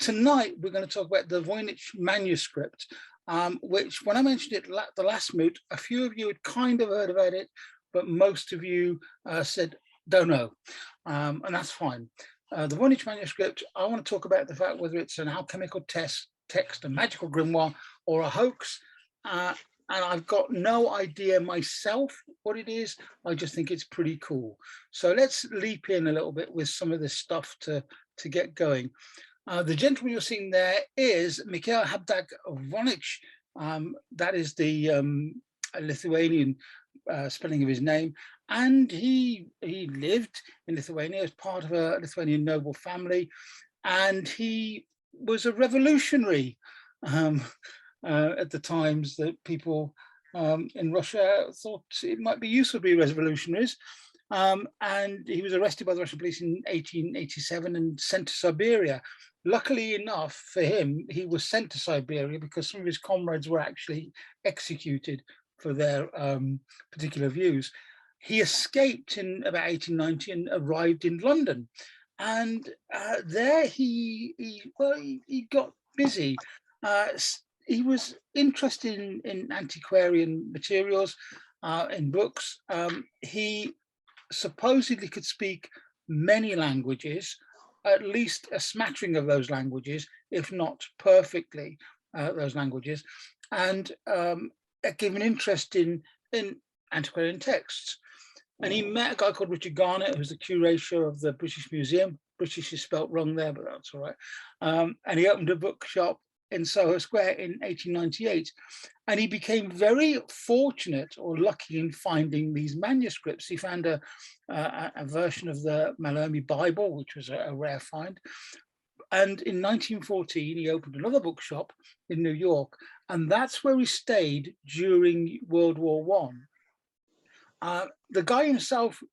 tonight we're going to talk about the Voynich manuscript, which when I mentioned it the last moot, a few of you had kind of heard about it, but most of you said, don't know, and that's fine. The Voynich manuscript, I want to talk about the fact whether it's an alchemical text, a magical grimoire, or a hoax. And I've got no idea myself what it is. I just think it's pretty cool. So let's leap in a little bit with some of this stuff to get going. The gentleman you're seeing there is Mikhail Habdak Voynich. That is the Lithuanian spelling of his name. And he lived in Lithuania as part of a Lithuanian noble family. And he was a revolutionary. At the times that people in Russia thought it might be useful to be revolutionaries. And he was arrested by the Russian police in 1887 and sent to Siberia. Luckily enough for him, he was sent to Siberia because some of his comrades were actually executed for their particular views. He escaped in about 1890 and arrived in London. And there he got busy. He was interested in antiquarian materials, in books. He supposedly could speak many languages, at least a smattering of those languages, if not perfectly those languages, and gave an interest in antiquarian texts. And he met a guy called Richard Garnett, who's the curator of the British Museum. British is spelt wrong there, but that's all right. And he opened a bookshop in Soho Square in 1898, and he became very fortunate or lucky in finding these manuscripts. He found a version of the Mallarmé Bible, which was a rare find. And in 1914, he opened another bookshop in New York, and that's where he stayed during World War I. The guy himself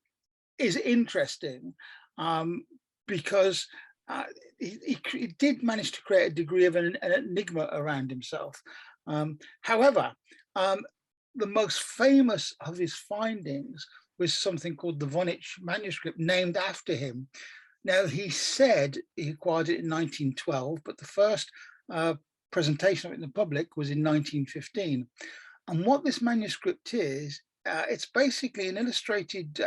is interesting because he did manage to create a degree of an enigma around himself. However, the most famous of his findings was something called the Voynich manuscript, named after him. Now, he said he acquired it in 1912, but the first presentation of it in the public was in 1915. And what this manuscript is, it's basically an illustrated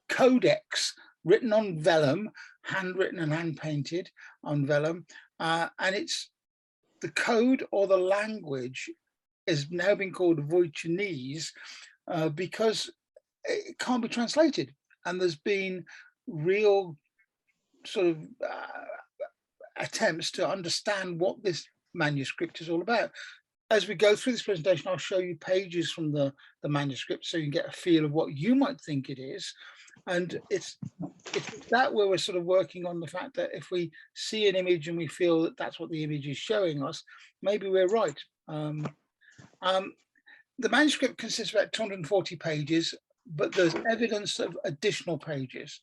codex written on vellum, handwritten and hand-painted on vellum, and it's the code or the language is now being called Voynichinese because it can't be translated, and there's been real sort of attempts to understand what this manuscript is all about. As we go through this presentation, I'll show you pages from the manuscript so you can get a feel of what you might think it is. And it's that where we're sort of working on the fact that if we see an image and we feel that that's what the image is showing us, maybe we're right. The manuscript consists of about 240 pages, but there's evidence of additional pages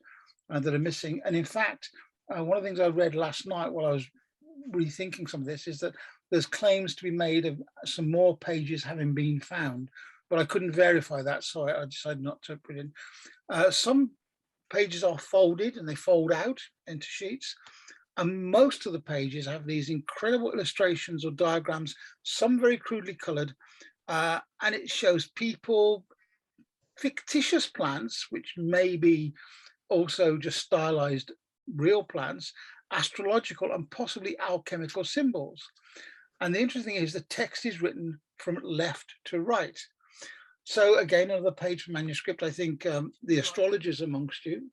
that are missing. And in fact, one of the things I read last night while I was rethinking some of this is that there's claims to be made of some more pages having been found, but I couldn't verify that, so I decided not to put in. Some pages are folded and they fold out into sheets, and most of the pages have these incredible illustrations or diagrams, some very crudely colored, and it shows people, fictitious plants, which may be also just stylized real plants, astrological and possibly alchemical symbols. And the interesting thing is the text is written from left to right. So again, another page from manuscript. I think the astrologers amongst you.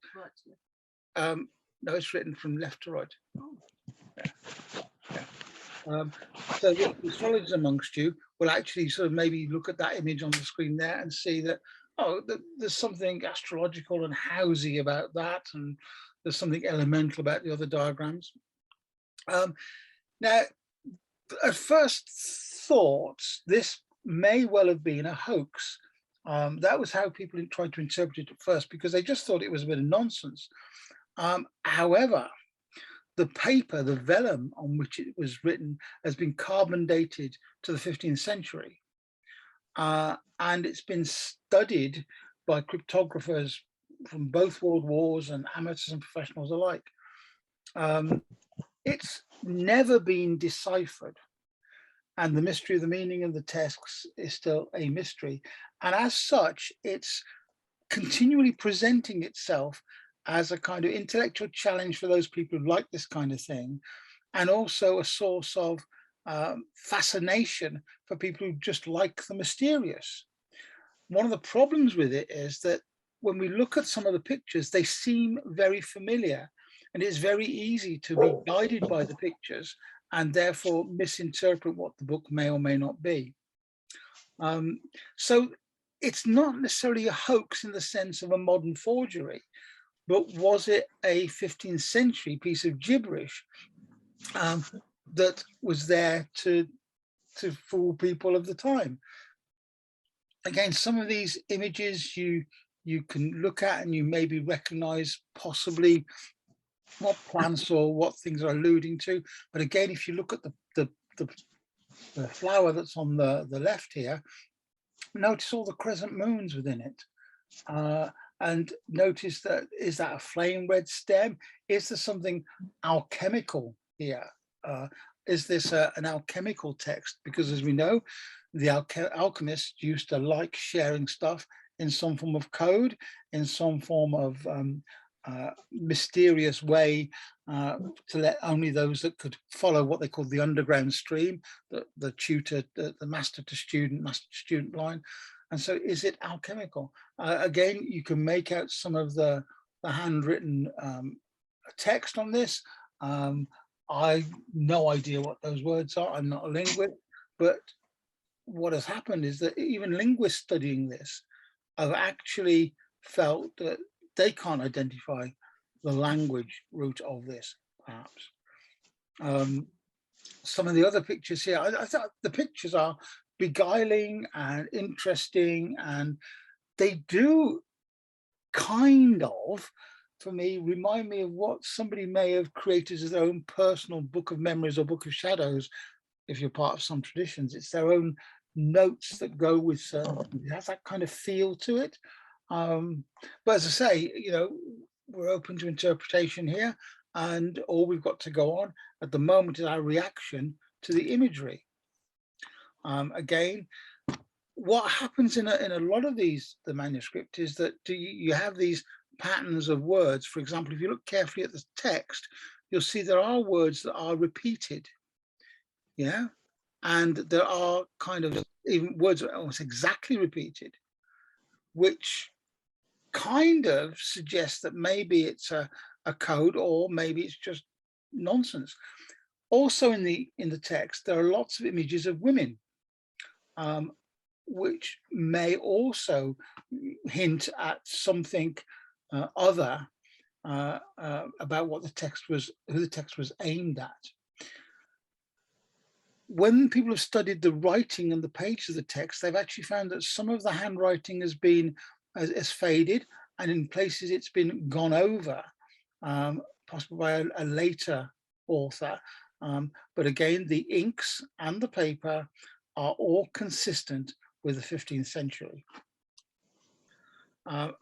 No, it's written from left to right. Yeah. So the astrologers amongst you will actually sort of maybe look at that image on the screen there and see that, oh, there's something astrological and housey about that, and there's something elemental about the other diagrams. Now, at first thought, this may well have been a hoax. That was how people tried to interpret it at first, because they just thought it was a bit of nonsense. However, the paper, the vellum on which it was written, has been carbon dated to the 15th century. And it's been studied by cryptographers from both world wars and amateurs and professionals alike. It's never been deciphered, and the mystery of the meaning of the texts is still a mystery. And as such, it's continually presenting itself as a kind of intellectual challenge for those people who like this kind of thing, and also a source of fascination for people who just like the mysterious. One of the problems with it is that when we look at some of the pictures, they seem very familiar, and it's very easy to be guided by the pictures and therefore misinterpret what the book may or may not be. So it's not necessarily a hoax in the sense of a modern forgery, but was it a 15th century piece of gibberish that was there to fool people of the time? Again, some of these images you can look at and you maybe recognize possibly what plants or what things are alluding to. But again, if you look at the flower that's on the left here, notice all the crescent moons within it. And notice that, is that a flame red stem? Is there something alchemical here? Is this an alchemical text? Because as we know, the alchemists used to like sharing stuff in some form of code, in some form of mysterious way, to let only those that could follow what they called the underground stream, the tutor, the master to student line. And so is it alchemical? Again, you can make out some of the handwritten text on this. I've no idea what those words are. I'm not a linguist, but what has happened is that even linguists studying this have actually felt that they can't identify the language root of this, perhaps. Some of the other pictures here, I thought the pictures are beguiling and interesting, and they do kind of, for me, remind me of what somebody may have created as their own personal book of memories or book of shadows. If you're part of some traditions, it's their own notes that go with certain things. It has that kind of feel to it. But as I say, we're open to interpretation here, and all we've got to go on at the moment is our reaction to the imagery. Again, what happens in a lot of the manuscript is that you have these patterns of words. For example, if you look carefully at the text, you'll see there are words that are repeated. Yeah. And there are kind of even words that are almost exactly repeated, which kind of suggests that maybe it's a code, or maybe it's just nonsense. Also in the text, there are lots of images of women, which may also hint at something other about what the text was, who the text was aimed at. When people have studied the writing and the pages of the text, they've actually found that some of the handwriting has been has faded, and in places it's been gone over, possibly by a later author. But again, the inks and the paper are all consistent with the 15th century.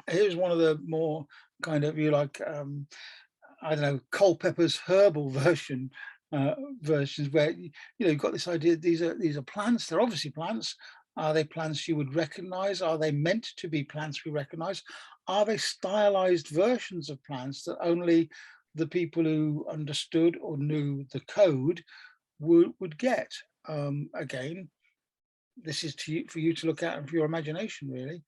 Here's one of the more kind of, I don't know, Culpeper's herbal versions, where you've got this idea these are plants. They're obviously plants. Are they plants you would recognize? Are they meant to be plants we recognize? Are they stylized versions of plants that only the people who understood or knew the code would get? Again, this is for you to look at and for your imagination, really.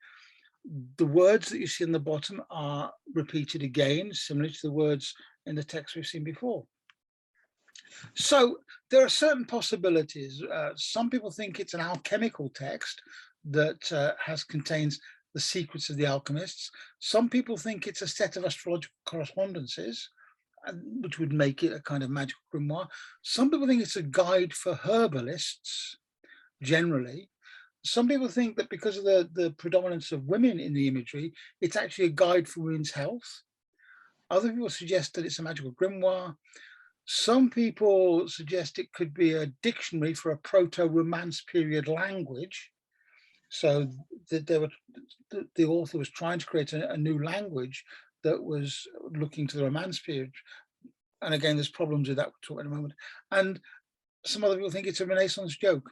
The words that you see in the bottom are repeated again, similar to the words in the text we've seen before. So there are certain possibilities. Some people think it's an alchemical text that contains the secrets of the alchemists. Some people think it's a set of astrological correspondences, which would make it a kind of magical grimoire. Some people think it's a guide for herbalists, generally. Some people think that because of the predominance of women in the imagery, it's actually a guide for women's health. Other people suggest that it's a magical grimoire. Some people suggest it could be a dictionary for a proto-Romance period language. So that the author was trying to create a new language that was looking to the Romance period. and again, there's problems with that we'll talk in a moment. And some other people think it's a Renaissance joke.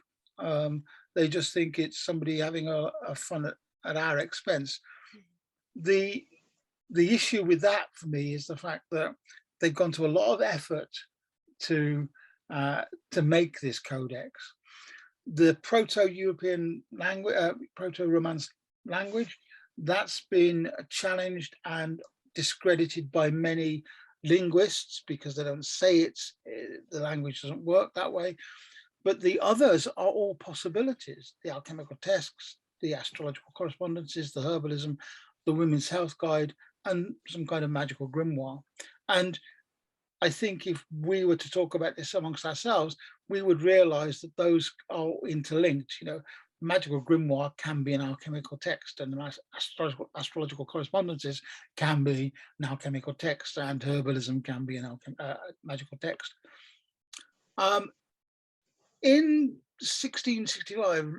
They just think it's somebody having a fun at our expense. The issue with that for me is the fact that they've gone to a lot of effort to make this codex. The Proto-European language, Proto-Romance language, that's been challenged and discredited by many linguists because they don't say the language doesn't work that way. But the others are all possibilities: the alchemical texts, the astrological correspondences, the herbalism, the women's health guide, and some kind of magical grimoire. And I think if we were to talk about this amongst ourselves, we would realize that those are interlinked. Magical grimoire can be an alchemical text, and astrological correspondences can be an alchemical text, and herbalism can be an magical text. In 1665,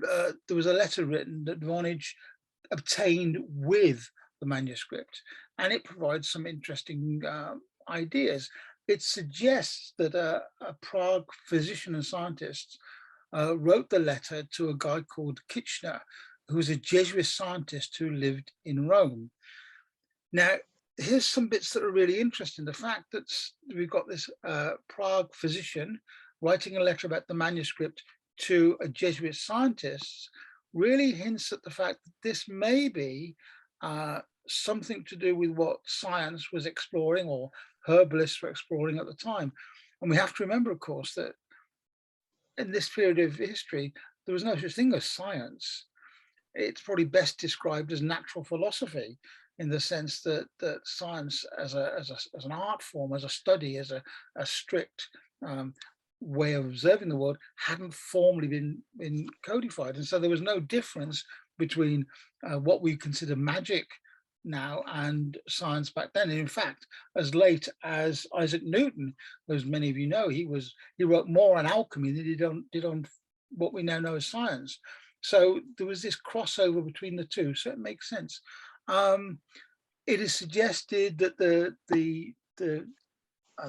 there was a letter written that Voynich obtained with the manuscript, and it provides some interesting ideas. It suggests that a Prague physician and scientist wrote the letter to a guy called Kitchener, who was a Jesuit scientist who lived in Rome. Now, here's some bits that are really interesting. The fact that we've got this Prague physician writing a letter about the manuscript to a Jesuit scientist really hints at the fact that this may be something to do with what science was exploring or herbalists were exploring at the time. And we have to remember, of course, that in this period of history, there was no such thing as science. It's probably best described as natural philosophy, in the sense that science as an art form, as a study, as a strict way of observing the world hadn't formally been codified. And so there was no difference between what we consider magic now and science back then. And in fact, as late as Isaac Newton, as many of you know, he wrote more on alchemy than he did on what we now know as science. So there was this crossover between the two, so it makes sense. It is suggested that the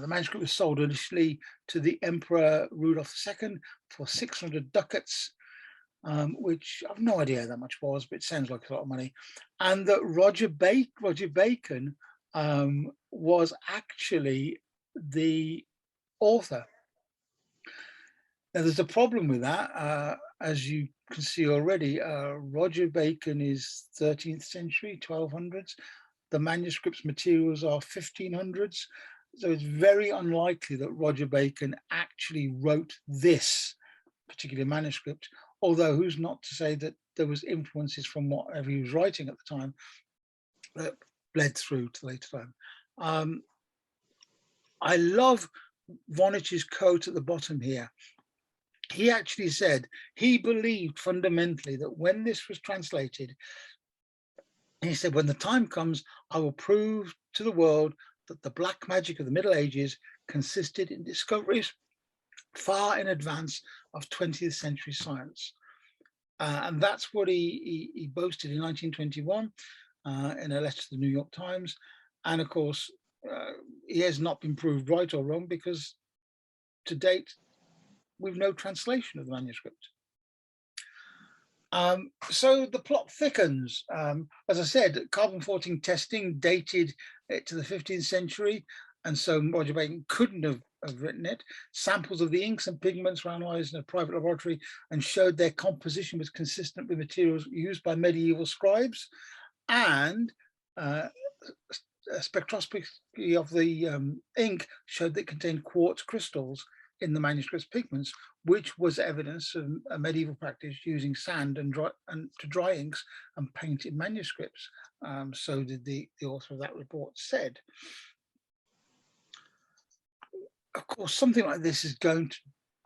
manuscript was sold initially to the Emperor Rudolf II for 600 ducats, which I've no idea how that much was, but it sounds like a lot of money. And that Roger Bacon was actually the author. Now, there's a problem with that, as you can see already. Roger Bacon is 13th century, 1200s. The manuscript's materials are 1500s. So it's very unlikely that Roger Bacon actually wrote this particular manuscript, although who's not to say that there was influences from whatever he was writing at the time that bled through to later time. I love Voynich's quote at the bottom here. He actually said he believed fundamentally that when this was translated, he said, when the time comes, I will prove to the world that the black magic of the Middle Ages consisted in discoveries far in advance of 20th century science. And that's what he boasted in 1921 in a letter to the New York Times. And of course, he has not been proved right or wrong, because to date, we've no translation of the manuscript. So the plot thickens. As I said, carbon-14 testing dated it to the 15th century, and so Roger Bacon couldn't have written it. Samples of the inks and pigments were analysed in a private laboratory and showed their composition was consistent with materials used by medieval scribes, and a spectroscopy of the ink showed that it contained quartz crystals in the manuscript's pigments, which was evidence of a medieval practice using sand to dry inks and paint in manuscripts. So did the author of that report said. Of course, something like this is going to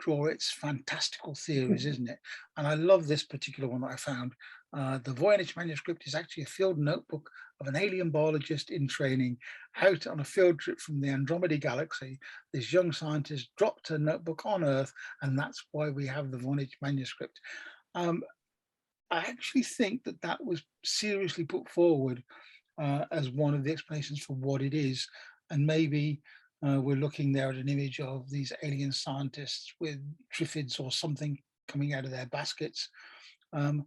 draw its fantastical theories, isn't it? And I love this particular one that I found. The Voynich manuscript is actually a field notebook of an alien biologist in training out on a field trip from the Andromeda galaxy. This young scientist dropped her notebook on Earth, and that's why we have the Voynich manuscript. I actually think that that was seriously put forward as one of the explanations for what it is, and maybe We're looking there at an image of these alien scientists with triffids or something coming out of their baskets. Um,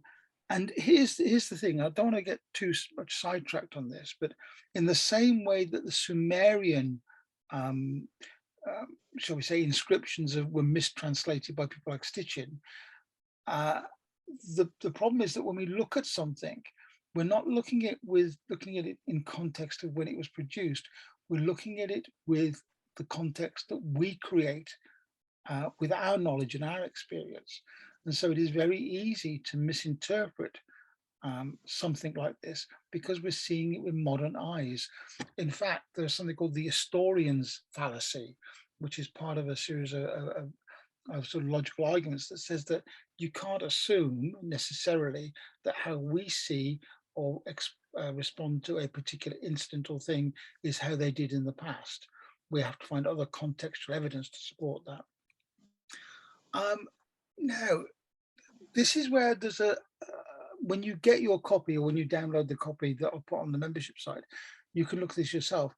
and here's the thing, I don't want to get too much sidetracked on this, but in the same way that the Sumerian, um, shall we say, inscriptions were mistranslated by people like Stitchin, uh, the problem is that when we look at something, we're not looking at it in context of when it was produced. We're looking at it with the context that we create with our knowledge and our experience. And so it is very easy to misinterpret something like this because we're seeing it with modern eyes. In fact, there's something called the historian's fallacy, which is part of a series of sort of logical arguments that says that you can't assume necessarily that how we see or respond to a particular incident or thing is how they did in the past. We have to find other contextual evidence to support that. Now, this is where there's when you get your copy or when you download the copy that I'll put on the membership site, you can look at this yourself.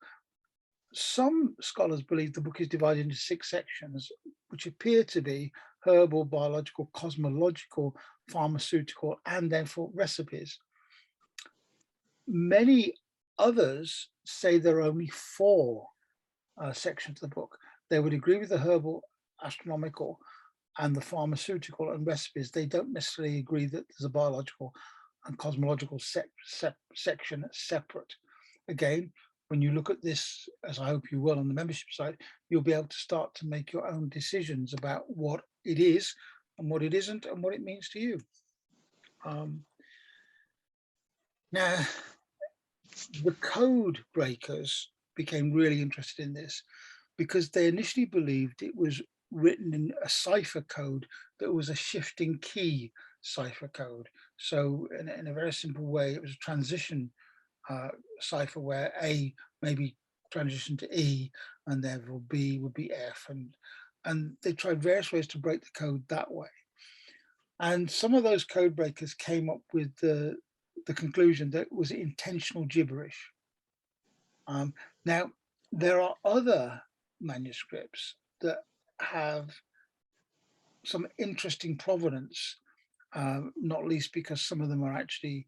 Some scholars believe the book is divided into 6 sections, which appear to be herbal, biological, cosmological, pharmaceutical, and therefore recipes. Many others say there are only 4 sections of the book. They would agree with the herbal, astronomical, and the pharmaceutical and recipes. They don't necessarily agree that there's a biological and cosmological section separate. Again, when you look at this, as I hope you will on the membership site, you'll be able to start to make your own decisions about what it is and what it isn't and what it means to you. Now, the code breakers became really interested in this because they initially believed it was written in a cipher code that was a shifting key cipher code. So in a very simple way, it was a transition cipher where A maybe transition to E, and therefore B would be F, and they tried various ways to break the code that way. And some of those code breakers came up with the conclusion that it was intentional gibberish. Now, there are other manuscripts that have some interesting provenance, not least because some of them are actually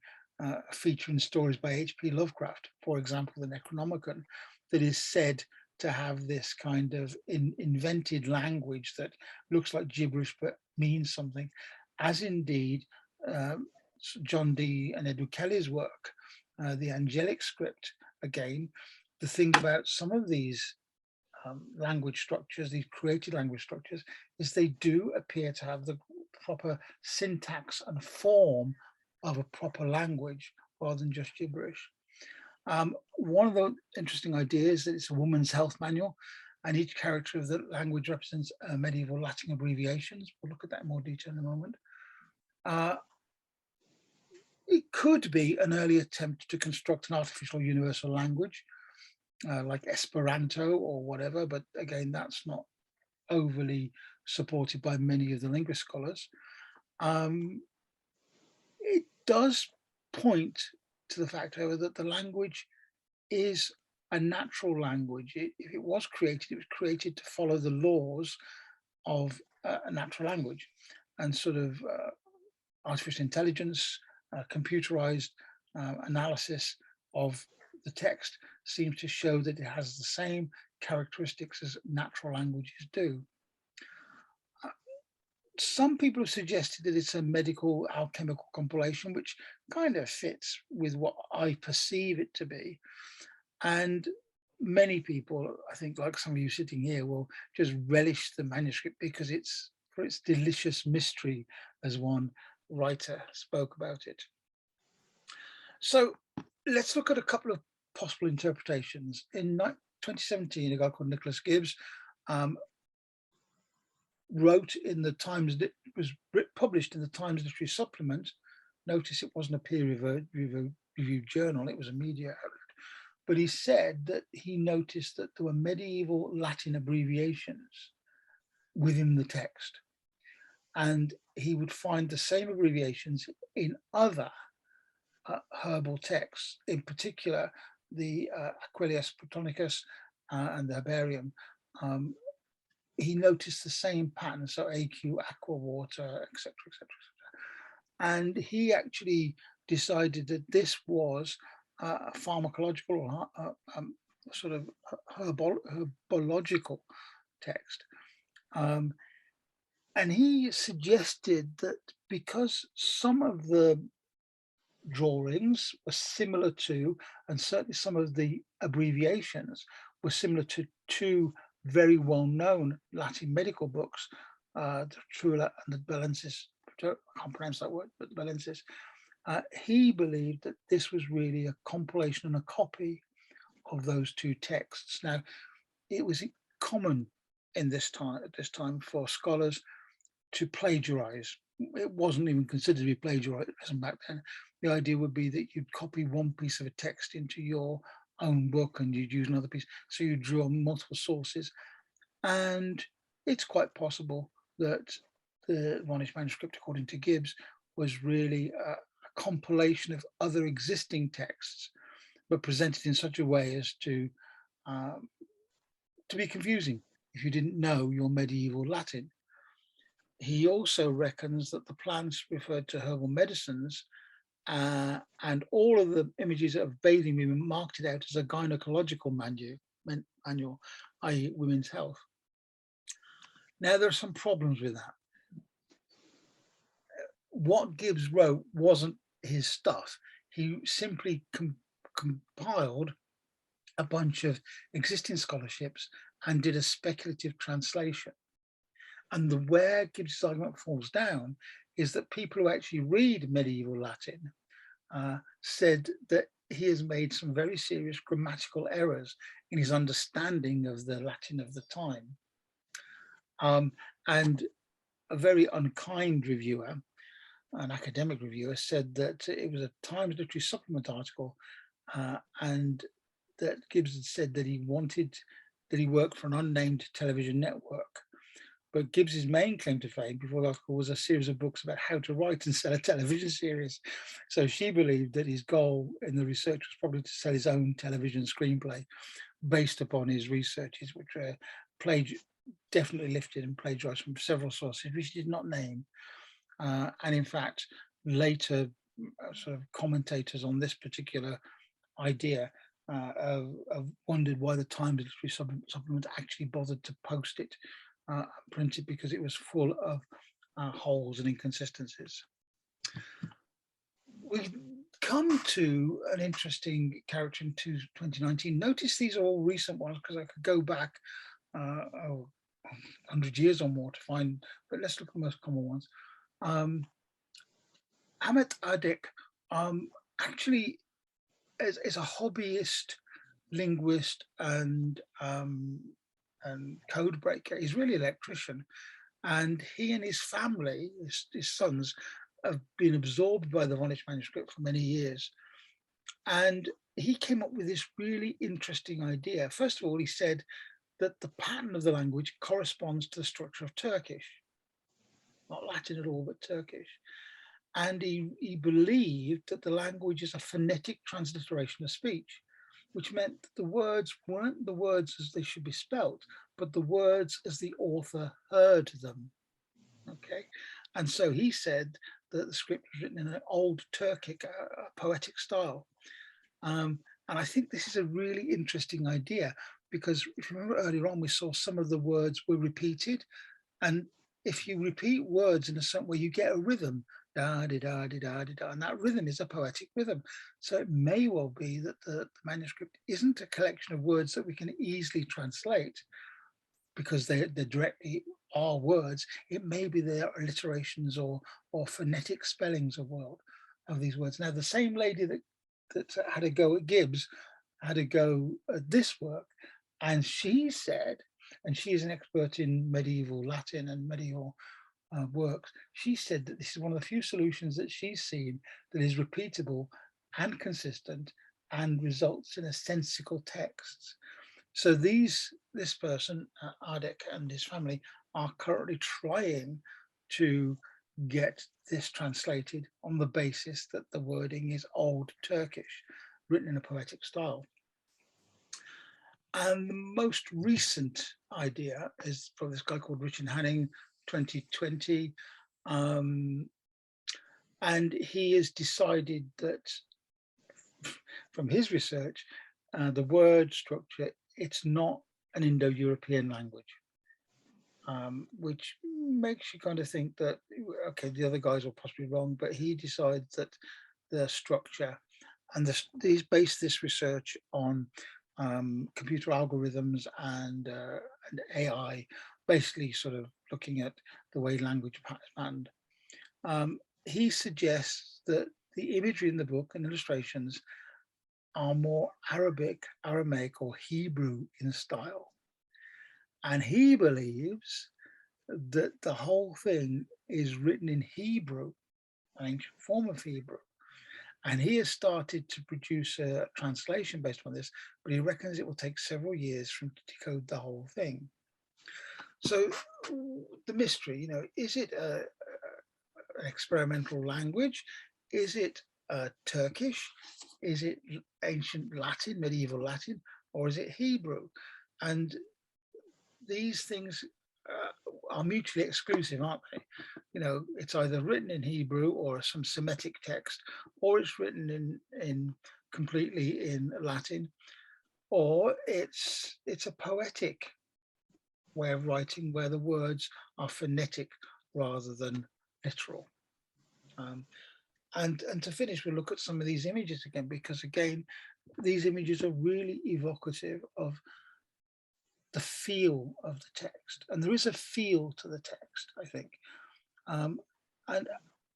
featuring stories by H.P. Lovecraft, for example, the Necronomicon, that is said to have this kind of invented language that looks like gibberish but means something, as indeed John Dee and Edward Kelly's work, the angelic script. Again, the thing about some of these language structures, these created language structures, is they do appear to have the proper syntax and form of a proper language rather than just gibberish. One of the interesting ideas is that it's a woman's health manual, and each character of the language represents medieval Latin abbreviations. We'll look at that in more detail in a moment. It could be an early attempt to construct an artificial universal language, like Esperanto or whatever, but again, that's not overly supported by many of the linguist scholars. It does point to the fact, however, that the language is a natural language. If it was created to follow the laws of a natural language, and sort of artificial intelligence, computerized analysis of the text seems to show that it has the same characteristics as natural languages do. Some people have suggested that it's a medical alchemical compilation, which kind of fits with what I perceive it to be. And many people, I think, like some of you sitting here, will just relish the manuscript because it's for its delicious mystery, as one writer spoke about it. So let's look at a couple of possible interpretations. In 2017, a guy called Nicholas Gibbs wrote in the Times, it was published in the Times Literary Supplement. Notice it wasn't a peer-reviewed journal, it was a media outlet. But he said that he noticed that there were medieval Latin abbreviations within the text. And he would find the same abbreviations in other herbal texts, in particular the Aquilius Platonicus and the herbarium, he noticed the same pattern, so AQ, aqua, water, etc., etc. And he actually decided that this was a pharmacological sort of herbological text. And he suggested that because some of the drawings were similar to, and certainly some of the abbreviations were similar to two very well-known Latin medical books, the Trula and the Belensis. I can't pronounce that word, but the Belensis. He believed that this was really a compilation and a copy of those two texts. Now, it was common in this time, at this time, for scholars to plagiarize. It wasn't even considered to be plagiarism back then. The idea would be that you'd copy one piece of a text into your own book and you'd use another piece. So you drew on multiple sources. And it's quite possible that the Voynich manuscript, according to Gibbs, was really a compilation of other existing texts, but presented in such a way as to be confusing if you didn't know your medieval Latin. He also reckons that the plants referred to herbal medicines, and all of the images of bathing women marked it out as a gynecological manual, i.e. women's health. Now, there are some problems with that. What Gibbs wrote wasn't his stuff. He simply compiled a bunch of existing scholarships and did a speculative translation. And where Gibbs' argument falls down is that people who actually read medieval Latin said that he has made some very serious grammatical errors in his understanding of the Latin of the time. And a very unkind reviewer, an academic reviewer, said that it was a Times Literary Supplement article, and that Gibbs had said that he worked for an unnamed television network. But Gibbs's main claim to fame before the article was a series of books about how to write and sell a television series. So she believed that his goal in the research was probably to sell his own television screenplay based upon his researches, which were definitely lifted and plagiarized from several sources, which he did not name. And in fact, later sort of commentators on this particular idea have wondered why the Times Literary Supplement actually bothered to post it, print it, because it was full of holes and inconsistencies. We come to an interesting character in 2019. Notice these are all recent ones because I could go back 100 years or more to find, but let's look at the most common ones. Ahmet Adek actually is a hobbyist linguist and code breaker. He's really an electrician, and he and his family, his sons, have been absorbed by the Voynich manuscript for many years. And he came up with this really interesting idea. First of all, he said that the pattern of the language corresponds to the structure of Turkish, not Latin at all, but Turkish. And he believed that the language is a phonetic transliteration of speech, which meant that the words weren't the words as they should be spelt, but the words as the author heard them. Okay, and so he said that the script was written in an old Turkic, poetic style. And I think this is a really interesting idea, because if you remember earlier on, we saw some of the words were repeated. And if you repeat words in a certain way, you get a rhythm, da di da di da di da, and that rhythm is a poetic rhythm. So it may well be that the manuscript isn't a collection of words that we can easily translate because they directly are words. It may be their alliterations or phonetic spellings of these words. Now, the same lady that had a go at Gibbs had a go at this work, and she said, and she is an expert in medieval Latin and medieval works, she said that this is one of the few solutions that she's seen that is repeatable and consistent and results in a sensical text. So this person, Ardek, and his family are currently trying to get this translated on the basis that the wording is Old Turkish, written in a poetic style. And the most recent idea is from this guy called Richard Hanning, 2020. And he has decided that from his research, the word structure, it's not an Indo-European language, which makes you kind of think that, okay, the other guys are possibly wrong, but he decides that the structure, and he's based this research on computer algorithms and AI, basically sort of looking at the way language is planned. He suggests that the imagery in the book and illustrations are more Arabic, Aramaic, or Hebrew in style. And he believes that the whole thing is written in Hebrew, an ancient form of Hebrew. And he has started to produce a translation based on this, but he reckons it will take several years for him to decode the whole thing. So the mystery, you know, is it an experimental language? Is it Turkish? Is it ancient Latin, medieval Latin, or is it Hebrew? And these things are mutually exclusive, aren't they? You know, it's either written in Hebrew or some Semitic text, or it's written in completely in Latin, or it's a poetic way of writing where the words are phonetic rather than literal. And to finish, we'll look at some of these images again, because again, these images are really evocative of the feel of the text. And there is a feel to the text, I think. And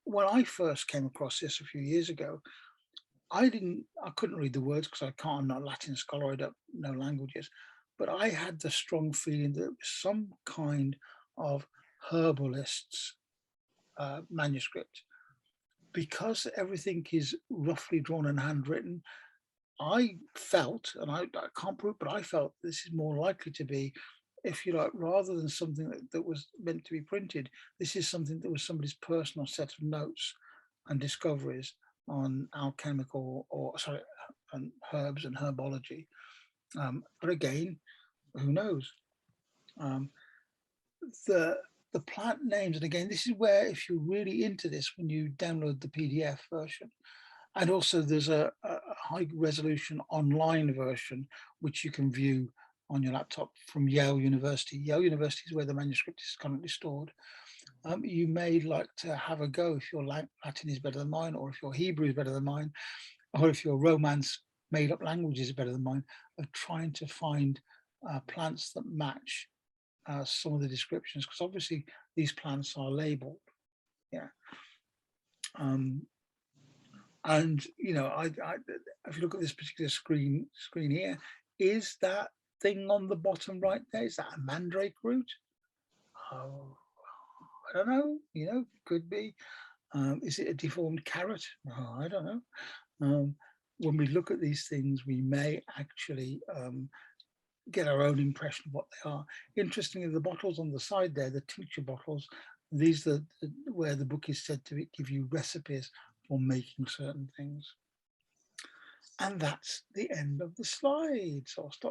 when I first came across this a few years ago, I couldn't read the words because I'm not a Latin scholar, I don't know languages, but I had the strong feeling that it was some kind of herbalist's manuscript. Because everything is roughly drawn and handwritten, I felt, and I can't prove, but I felt this is more likely to be, if you like, rather than something that was meant to be printed, this is something that was somebody's personal set of notes and discoveries on alchemical and herbs and herbology. But again, who knows? The plant names, and again, this is where, if you're really into this, when you download the PDF version, and also there's a high resolution online version, which you can view on your laptop from Yale University. Yale University is where the manuscript is currently stored. You may like to have a go if your Latin is better than mine, or if your Hebrew is better than mine, or if your Romance made up language is better than mine, of trying to find plants that match some of the descriptions, because obviously these plants are labeled. Yeah. And you know, if you look at this particular screen here, is that thing on the bottom right there, is that a mandrake root? Oh, I don't know. You know, could be. Is it a deformed carrot? Oh, I don't know. When we look at these things, we may actually get our own impression of what they are. Interestingly, the bottles on the side there, the tincture bottles, these are where the book is said to give you recipes for making certain things. And that's the end of the slide. So I'll stop